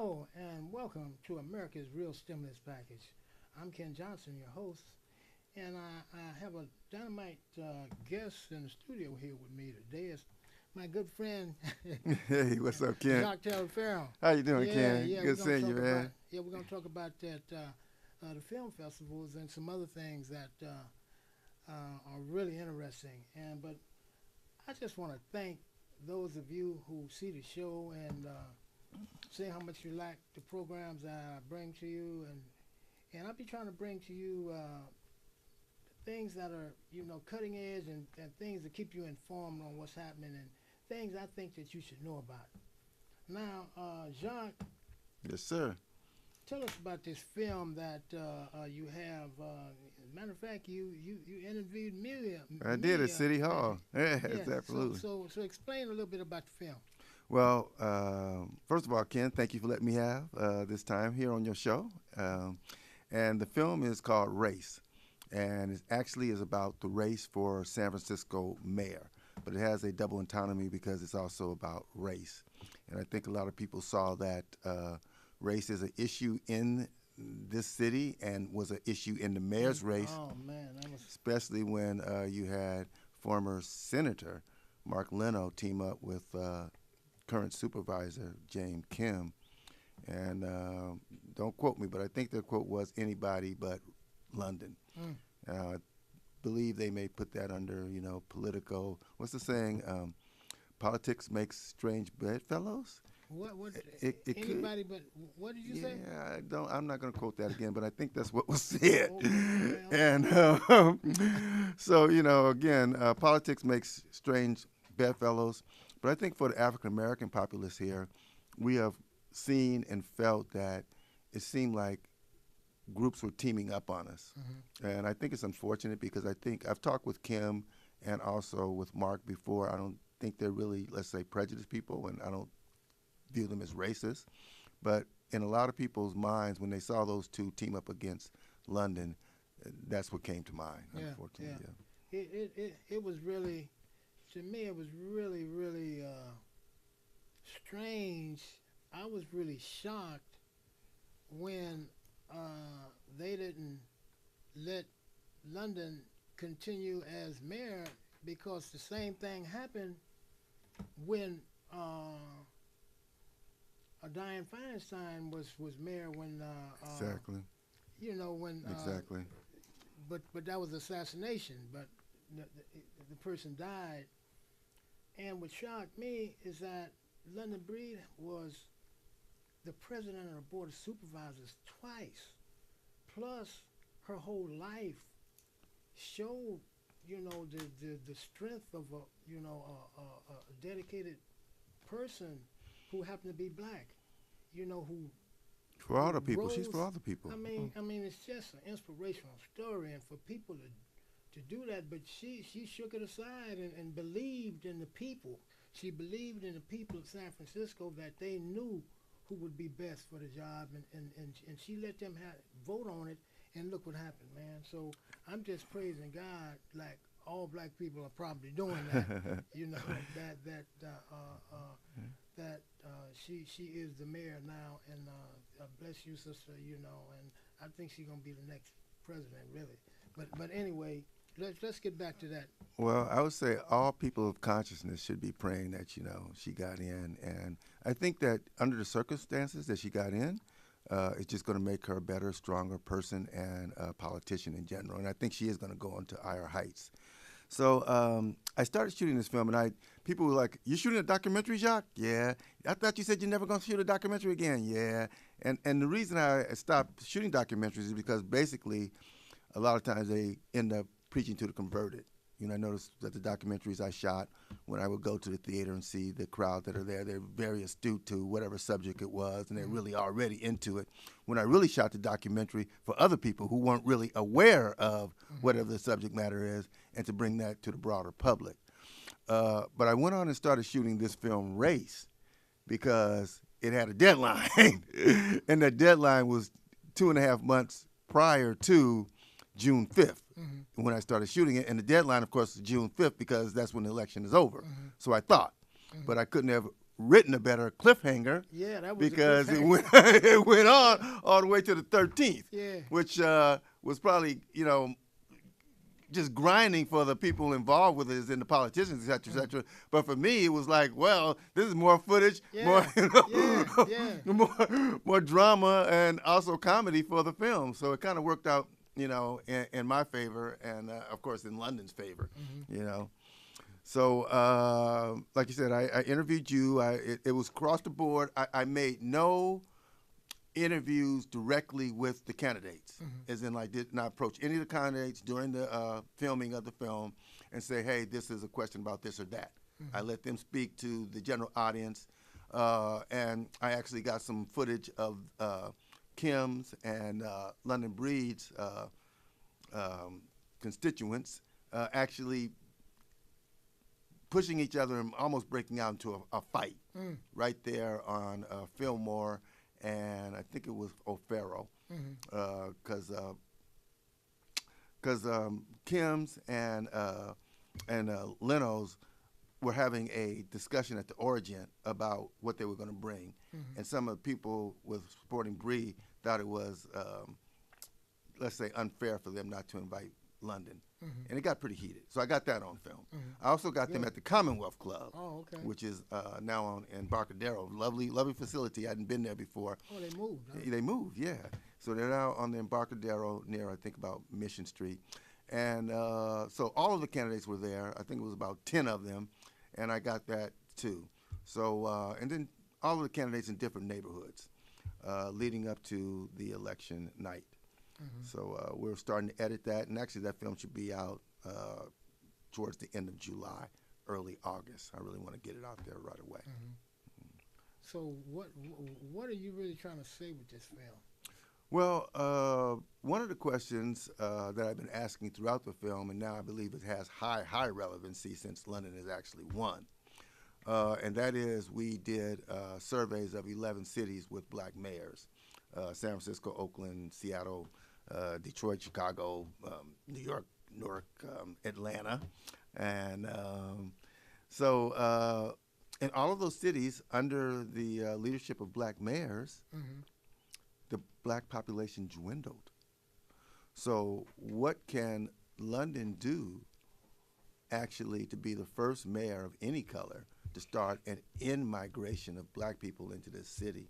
Hello and welcome to America's Real Stimulus Package. I'm Ken Johnson, your host, and I have a dynamite guest in the studio here with me today. It's my good friend Hey, what's up, Ken? Jacques Taylor Farrell. How you doing, Yeah, Ken? yeah, we're Good gonna seeing you, talk about man. we're gonna talk about that the film festivals and some other things that are really interesting. And but I just want to thank those of you who see the show and say how much you like the programs that I bring to you, and I'll be trying to bring to you things that are cutting edge and things that keep you informed on what's happening and things I think that you should know about. Now, Jacques, Yes, sir. tell us about this film that you have. Matter of fact, you interviewed I did at me City at Hall. Yes, yeah. So absolutely. so so explain a little bit about the film. Well, first of all, Ken, thank you for letting me have this time here on your show. And the film is called Race, and it actually is about the race for San Francisco mayor. But it has a double autonomy because it's also about race. And I think a lot of people saw that race is an issue in this city and was an issue in the mayor's race, Oh man, that was especially when you had former Senator Mark Leno team up with current supervisor James Kim. And don't quote me, but I think their quote was anybody but London. mm, I believe they may put that under, political, what's the saying? Politics makes strange bedfellows. what It could. anybody but what did you say? Yeah, I don't. I'm not going to quote that again, but I think that's what was said. Okay. And so, again, politics makes strange bedfellows. But I think for the African American populace here, we have seen and felt that it seemed like groups were teaming up on us. Hmm. And I think it's unfortunate because I think I've talked with Kim and also with Mark before. I don't think they're really, let's say, prejudiced people, and I don't view them as racist. But in a lot of people's minds, when they saw those two team up against London, that's what came to mind, Yeah, unfortunately. yeah. Yeah. It was really, to me, it was really strange. I was really shocked when they didn't let London continue as mayor because the same thing happened when Dianne Feinstein was mayor when Exactly. when Exactly. but that was assassination. But the, the person died, and what shocked me is that London Breed was the president of the board of supervisors twice. Plus, her whole life showed the strength of a dedicated person who happened to be black. Who For all the people. She's for rose. all the people. I mean, it's just an inspirational story, and for people to do that, but she shook it aside and believed in the people. She believed in the people of San Francisco that they knew who would be best for the job, and she let them vote on it, and look what happened, man. So I'm just praising God, like all black people are probably doing that. You know that that she is the mayor now, and bless you, sister. And I think she's gonna be the next president, really. But anyway, let's get back to that. Well, I would say all people of consciousness should be praying that, she got in. And I think that under the circumstances that she got in, it's just going to make her a better, stronger person and a politician in general. And I think she is going to go on to higher heights. So I started shooting this film, and people were like, "You shooting a documentary, Jacques?" Yeah. I thought you said you're never going to shoot a documentary again. Yeah. And the reason I stopped shooting documentaries is because basically a lot of times they end up preaching to the converted. I noticed that the documentaries I shot, when I would go to the theater and see the crowd that are there, they're very astute to whatever subject it was, and they're really already into it. When I really shot the documentary for other people who weren't really aware of Hmm. whatever the subject matter is, and to bring that to the broader public. But I went on and started shooting this film, Race, because it had a deadline, and that deadline was 2.5 months prior to June 5th Hmm. when I started shooting it. And the deadline, of course, is June 5th because that's when the election is over. Hmm. So I thought. Hmm. But I couldn't have written a better cliffhanger Yeah, that was a because it cliffhanger. went it went on all the way to the 13th, Yeah. which was probably just grinding for the people involved with it and the politicians, et cetera, et cetera. But for me, it was like, well, this is more footage, more, Yeah. Yeah. more drama, and also comedy for the film. So it kind of worked out, in my favor, and of course in London's favor, So, like you said, I interviewed you. It was across the board. I made no interviews directly with the candidates, as in, like, did not approach any of the candidates during the filming of the film and say, hey, this is a question about this or that. I let them speak to the general audience, and I actually got some footage of Kim's and London Breed's constituents actually pushing each other and almost breaking out into a fight right there on Fillmore, and I think it was O'Farrell, because Kim's and Leno's were having a discussion at the Origin about what they were going to bring, and some of the people with supporting Bree thought it was, let's say, unfair for them not to invite London. And it got pretty heated. So I got that on film. I also got them at the Commonwealth Club, which is now on in Embarcadero. Lovely, lovely facility. I hadn't been there before. Oh, they moved. Huh? They moved, yeah. So they're now on the Embarcadero near, I think, about Mission Street. And so all of the candidates were there. I think it was about 10 of them. And I got that too. So, and then all of the candidates in different neighborhoods leading up to the election night. So we're starting to edit that, and actually that film should be out towards the end of July, early August. I really want to get it out there right away. So what are you really trying to say with this film? Well, one of the questions that I've been asking throughout the film, and now I believe it has high relevancy since London has actually won, and that is we did surveys of 11 cities with black mayors, San Francisco, Oakland, Seattle, Detroit, Chicago, New York, Newark, Atlanta. And so in all of those cities, under the leadership of black mayors, the black population dwindled. So what can London do actually to be the first mayor of any color to start an in-migration of black people into this city?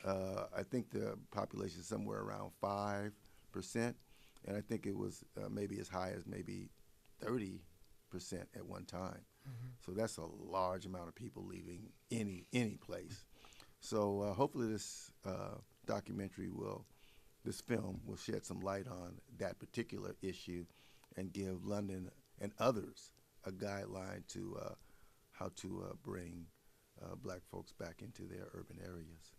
I think the population is somewhere around 5%, and I think it was maybe as high as maybe 30% at one time. So that's a large amount of people leaving any place. So hopefully this this film will shed some light on that particular issue and give London and others a guideline to how to bring black folks back into their urban areas.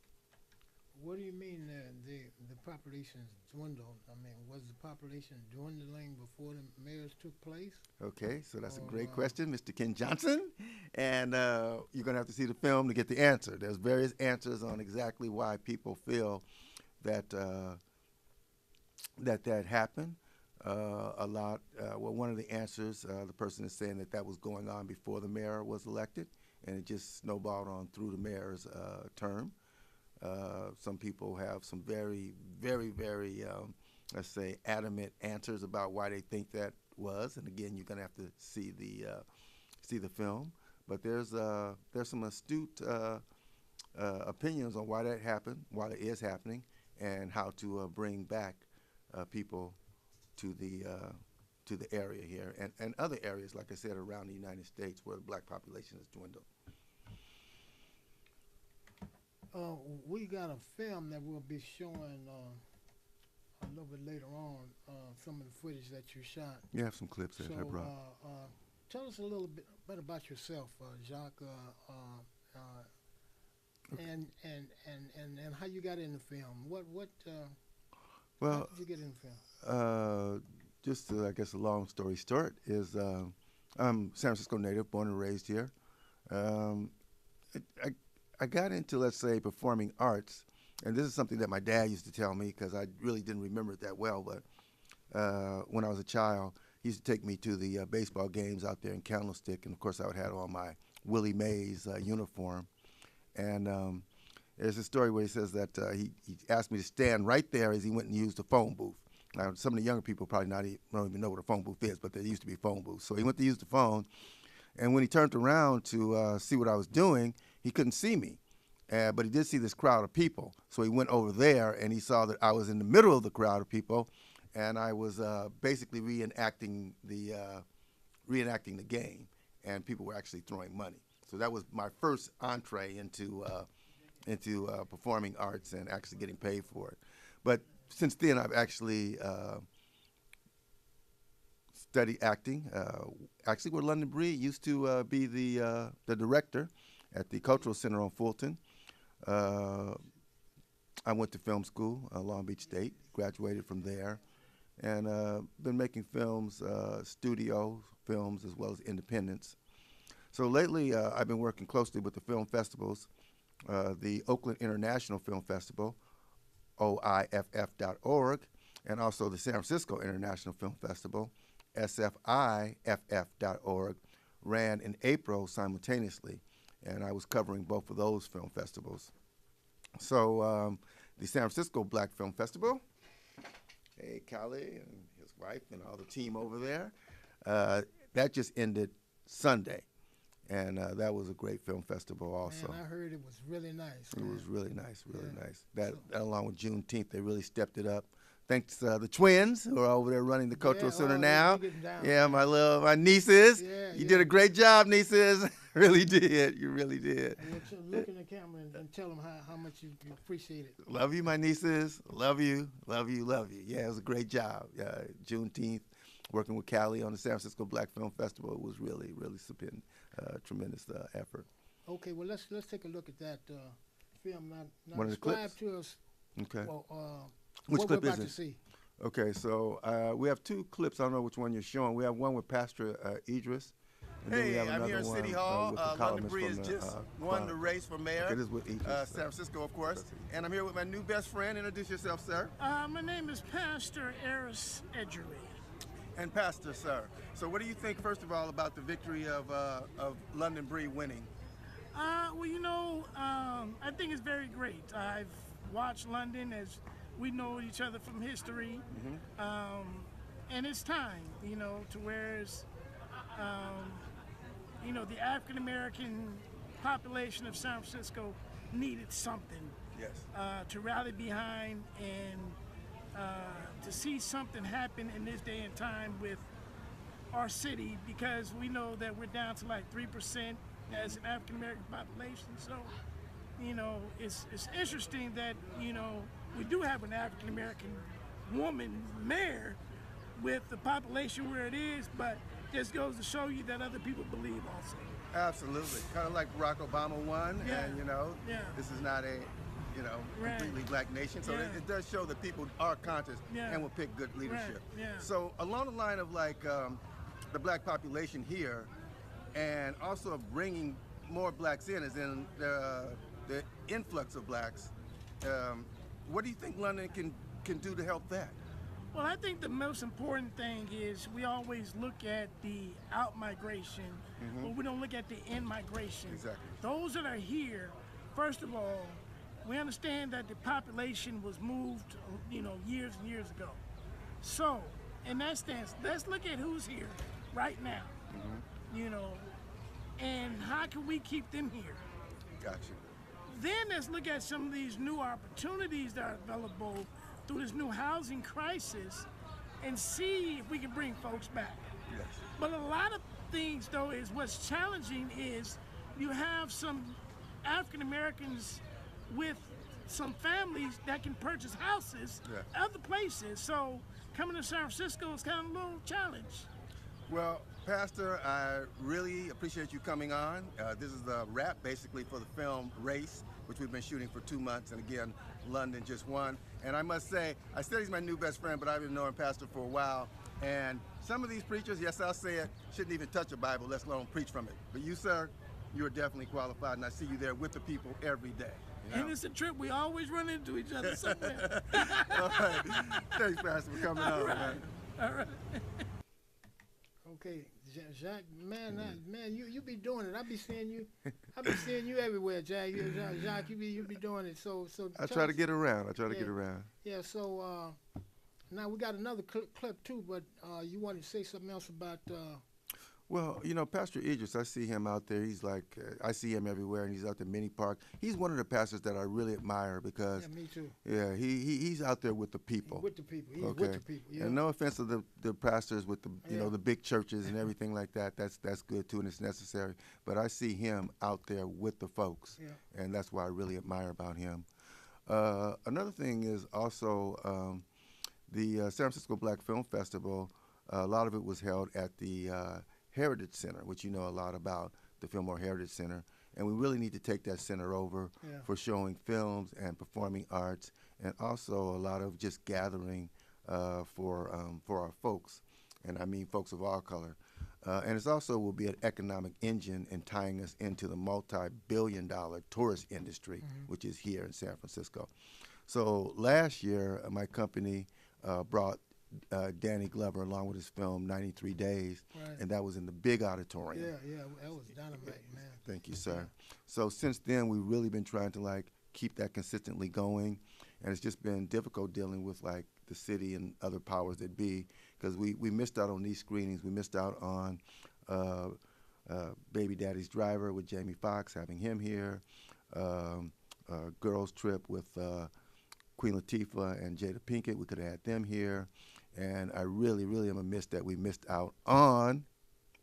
What do you mean the population's dwindled? I mean, was the population dwindling before the mayors took place? Okay, so that's a great question, Mr. Ken Johnson. And you're going to have to see the film to get the answer. There's various answers on exactly why people feel that that happened. One of the answers, the person is saying that was going on before the mayor was elected, and it just snowballed on through the mayor's term. Some people have some very, let's say, adamant answers about why they think that was. And again, you're going to have to see the film. But there's some astute opinions on why that happened, why it is happening, and how to bring back people to the area here and other areas, like I said, around the United States where the black population has dwindled. We got a film that we'll be showing a little bit later on, some of the footage that you shot. You have some clips that I brought. Tell us a little bit about yourself, Jacques, and how you got in the film. How did you get in the film? Just I guess a long story short is I'm San Francisco native, born and raised here. I got into, let's say, performing arts, and this is something that my dad used to tell me because I really didn't remember it that well, but when I was a child, he used to take me to the baseball games out there in Candlestick, and of course I would have on my Willie Mays uniform, And there's a story where he says that he asked me to stand right there as he went and used the phone booth. Now, some of the younger people probably don't even know what a phone booth is, but there used to be phone booths. So he went to use the phone, and when he turned around to see what I was doing, he couldn't see me. But he did see this crowd of people. So he went over there, and he saw that I was in the middle of the crowd of people, and I was basically reenacting the game, and people were actually throwing money. So that was my first entree into performing arts and actually getting paid for it. But since then, I've actually studied acting. Actually, where London Bree used to be the director at the Cultural Center on Fulton. I went to film school, Long Beach State, graduated from there, and been making films, studio films, as well as independents. So lately, I've been working closely with the film festivals, the Oakland International Film Festival, OIFF.org, and also the San Francisco International Film Festival, SFIFF.org, ran in April simultaneously, and I was covering both of those film festivals. So the San Francisco Black Film Festival, hey, Callie and his wife and all the team over there, that just ended Sunday. And that was a great film festival also. Man, I heard it was really nice. It was really nice, really Yeah. nice. That along with Juneteenth, they really stepped it up. Thanks to the twins who are over there running the Cultural Center oh, now. they getting down. Yeah, my nieces. Yeah, You yeah. did a great job, nieces. Really did. You really did. And look in the camera and tell them how much you appreciate it. Love you, my nieces. Love you, love you, love you. Yeah, it was a great job. Juneteenth, working with Callie on the San Francisco Black Film Festival, it was really, really tremendous effort. Okay, well let's take a look at that film. Now One of the describe clips? to us Okay. what clip we're is about it? to see. Okay, so we have two clips. I don't know which one you're showing. We have one with Pastor Idris. And then we Hey, have I'm another here at one, City Hall. with the London columnist Bree from has the, just won the Chronicle. race for mayor. Okay, this is with Idris, San Francisco, of course. And I'm here with my new best friend. Introduce yourself, sir. My name is Pastor Eris Edgerly. And Pastor, sir. So what do you think, first of all, about the victory of London Bree winning? Well, you know, I think it's very great. I've watched London as we know each other from history, and it's time, you know, to whereas, you know, the African American population of San Francisco needed something Yes. to rally behind and to see something happen in this day and time with our city, because we know that we're down to like 3% as an African American population. So, you know, it's interesting that, you know, we do have an African American woman mayor with the population where it is, but just goes to show you that other people believe also. Absolutely. Kind of like Barack Obama won, Yeah. and, you know, Yeah. this is not a, you know, Right. completely black nation. So Yeah. it does show that people are conscious Yeah. and will pick good leadership. Right. Yeah. So along the line of like the black population here, and also bringing more blacks in, as in the influx of blacks, what do you think London can do to help that? Well, I think the most important thing is we always look at the out-migration, but we don't look at the in-migration. Exactly. Those that are here, first of all, we understand that the population was moved, you know, years and years ago. So, in that stance, let's look at who's here right now, you know, and how can we keep them here? Gotcha. Then let's look at some of these new opportunities that are available through this new housing crisis and see if we can bring folks back. Yes. But a lot of things, though, is what's challenging is you have some African Americans with some families that can purchase houses Yeah. other places. So coming to San Francisco is kind of a little challenge. Well, Pastor, I really appreciate you coming on. This is the wrap, basically, for the film Race, which we've been shooting for 2 months, and again, London just won. And I must say, I said he's my new best friend, but I've been knowing Pastor for a while. And some of these preachers, yes, I'll say it, shouldn't even touch a Bible, let alone preach from it. But you, sir, you are definitely qualified, and I see you there with the people every day. You know? And it's a trip. We always run into each other somewhere. All right. Thanks, Pastor, for coming on, man. All right. Okay, Jacques, man, man, you be doing it. I be seeing you everywhere, Jack. Jacques, you be doing it. So I tell try to us- get around. I try to Yeah. get around. Yeah. So now we got another clip too, but you wanted to say something else about? Well, Pastor Idris, I see him out there. He's like, I see him everywhere, and he's out there mini park. He's one of the pastors that I really admire because, Yeah, me too. yeah, he's out there with the people. With the people, he's Okay. with the people. Yeah. And no offense to the pastors with the Yeah. the big churches and everything like that. That's good too, and it's necessary. But I see him out there with the folks, Yeah. and that's what I really admire about him. Another thing is also the San Francisco Black Film Festival. A lot of it was held at the Heritage Center, which you know a lot about, the Fillmore Heritage Center, and we really need to take that center over Yeah. for showing films and performing arts, and also a lot of just gathering for our folks, and I mean folks of all color. And it also will be an economic engine in tying us into the multi-billion-dollar tourist industry, which is here in San Francisco. So last year, my company brought Danny Glover along with his film 93 Days, Right. and that was in the big auditorium. Yeah, that was dynamite, man. Thank you, sir. So since then, we've really been trying to like keep that consistently going, and it's just been difficult dealing with like the city and other powers that be, because we missed out on these screenings. We missed out on Baby Daddy's Driver with Jamie Foxx, having him here, Girls Trip with Queen Latifah and Jada Pinkett. We could have had them here, and I really, really am amiss that we missed out on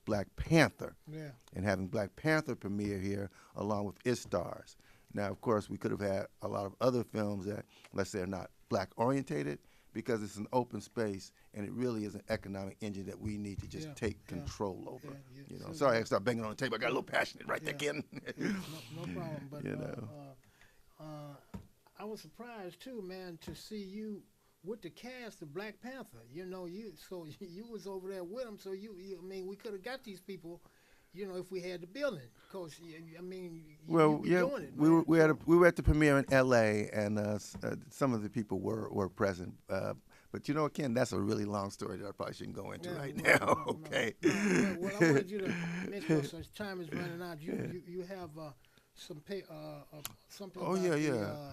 Black Panther, Yeah. and having Black Panther premiere here along with its stars. Now, of course, we could have had a lot of other films that, let's say, are not black orientated, because it's an open space and it really is an economic engine that we need to just Yeah, take yeah, control over. yeah, so Sorry, I started banging on the table. I got a little passionate right there, Ken. No problem. But You know. I was surprised too, man, to see you with the cast of Black Panther. You was over there with them. So I mean, we could have got these people, if we had the building. Cause I mean, Well, you be yeah, doing it, we man. we were at the premiere in L.A. and some of the people were present. But you know, Ken, that's a really long story that I probably shouldn't go into Yeah, right no, now. no, no. Okay. Well, I wanted you to mention, since time is running out, you have something. Oh, about yeah.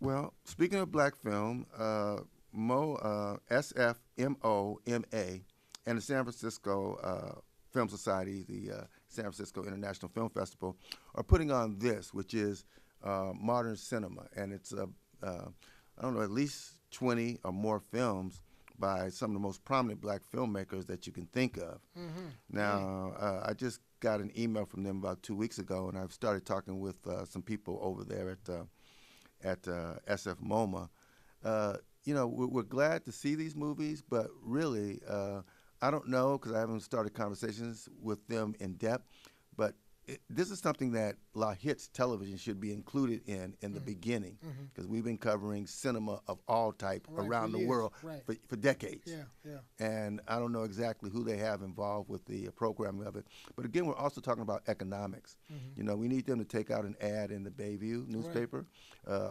Well, speaking of black film, SFMOMA and the San Francisco Film Society, the San Francisco International Film Festival, are putting on this, which is modern cinema, and it's I don't know, at least 20 or more films by some of the most prominent black filmmakers that you can think of. Mm-hmm. Now, I just got an email from them about 2 weeks ago, and I've started talking with some people over there at SF MoMA. We're glad to see these movies, but really, I don't know, because I haven't started conversations with them in depth, but this is something that La Hits Television should be included in the beginning, because we've been covering cinema of all type Right, around for the years, world right. for decades. Yeah. And I don't know exactly who they have involved with the programming of it. But again, we're also talking about economics. We need them to take out an ad in the Bayview newspaper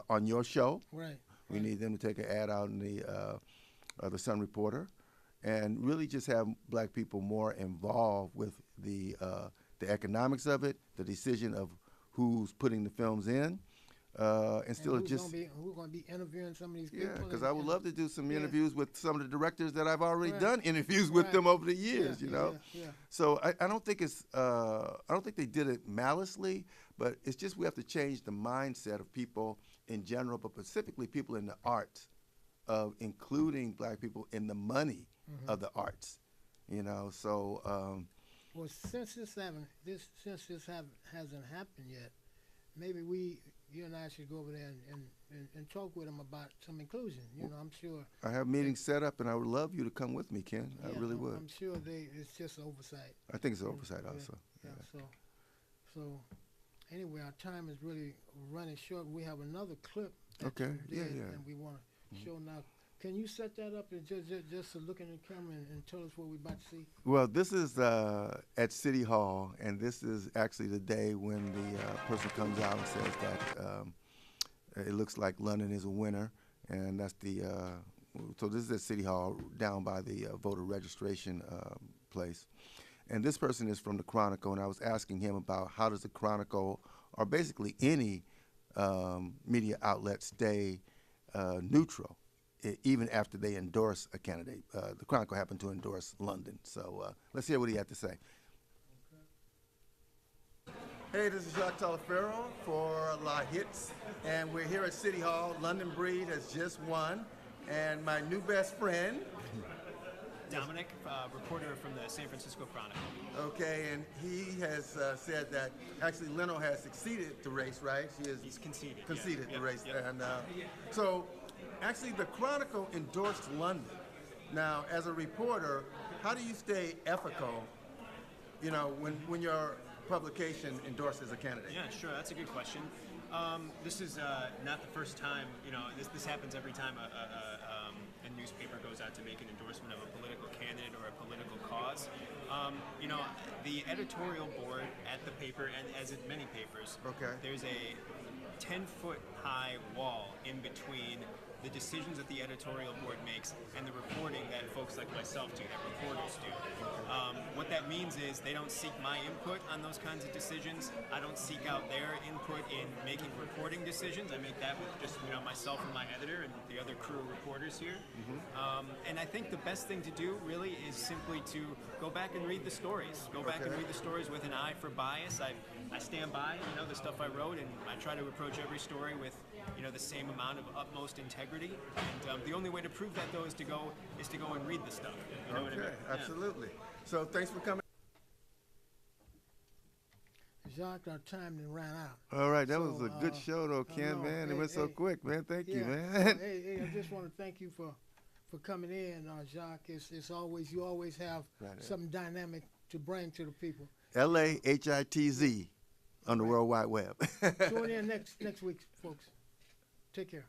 on your show. Right. We need them to take an ad out in the Sun Reporter, and really just have black people more involved with the economics of it, the decision of who's putting the films in, and still who's just going to be interviewing some of these people? because I would love to do some Yeah. interviews with some of the directors that I've already Right. done interviews with Right. them over the years. Yeah. So I don't think I don't think they did it maliciously, but it's just we have to change the mindset of people in general, but specifically people in the arts, of including black people in the money of the arts. So. Well, since this hasn't happened yet, maybe you and I should go over there and talk with them about some inclusion. I'm sure. I have meetings set up, and I would love you to come with me, Ken. I really would. I'm sure it's just oversight. I think it's an oversight also. Yeah. So anyway, our time is really running short. We have another clip. that Okay, you did, yeah. And we want to show now. Can you set that up and just look in the camera and tell us what we're about to see? Well, this is at City Hall, and this is actually the day when the person comes out and says that it looks like London is a winner, and that's so this is at City Hall down by the voter registration place. And this person is from the Chronicle, and I was asking him about how does the Chronicle, or basically any media outlet, stay neutral, even after they endorse a candidate. The Chronicle happened to endorse London. So let's hear what he had to say. Hey, this is Jacques Talafero for La Hits, and we're here at City Hall. London Breed has just won, and my new best friend, Dominic, reporter from the San Francisco Chronicle. okay, and he has said that actually Leno has succeeded the race, right? He's conceded. Conceded yeah. the race, Yep. and so actually the Chronicle endorsed London. Now, as a reporter, how do you stay ethical, you know, when your publication endorses a candidate? Yeah, sure. That's a good question. This is not the first time. You know, this happens every time a newspaper goes out to make an endorsement of a political candidate or a political cause. You know, the editorial board at the paper, and as in many papers, Okay. there's a 10-foot high wall in between the decisions that the editorial board makes and the reporting that folks like myself do, that reporters do. What that means is they don't seek my input on those kinds of decisions. I don't seek out their input in making reporting decisions. I make that with just myself and my editor and the other crew of reporters here. And I think the best thing to do really is simply to go back and read the stories. Go back and Okay. read the stories with an eye for bias. I stand by the stuff I wrote, and I try to approach every story with the same amount of utmost integrity. And the only way to prove that though is to go and read the stuff. You know what I mean? Okay, Yeah. absolutely. So thanks for coming. Jacques, our time then ran out. All right, that So, was a good show, though, Ken, no, man. It hey, went so hey. quick, man. Thank you, Yeah. man. Hey, I just want to thank you for coming in, Jacques. It's always you always have Right. something dynamic to bring to the people. LAHITZ on the World Wide Web. Tune in next week, folks. Take care.